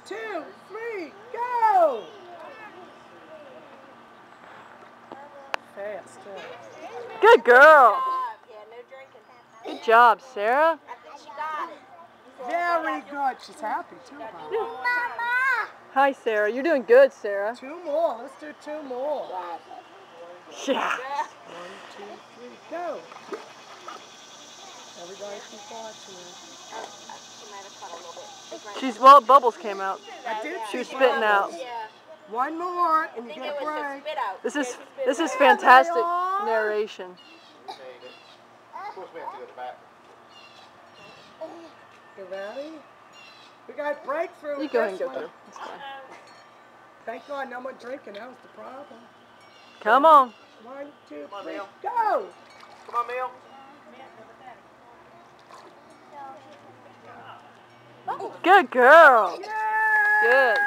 2, 3, go! Fast, too. Good girl. Yeah, no drinking. Good job, Sarah. I think she got it. Very good. She's happy, too, Mama. Mama! Hi, Sarah. You're doing good, Sarah. 2 more. Let's do 2 more. Yeah. 1, 2, 3, go! Everybody keep watching her. She might have cut a little bit. She's, well, bubbles came out. I did She was see spitting out. bubbles. Yeah. 1 more, and you I think get it a was the break. spit out. This is There fantastic they are. narration. Of course we have to go to the back. You ready? We got breakthrough. You with go ahead and this go one. through. It's fine. Thank God no more drinking. That was the problem. Come on. 1, 2, on, 3, Neil. go! Come on, Mel. Good girl. Yay! Good.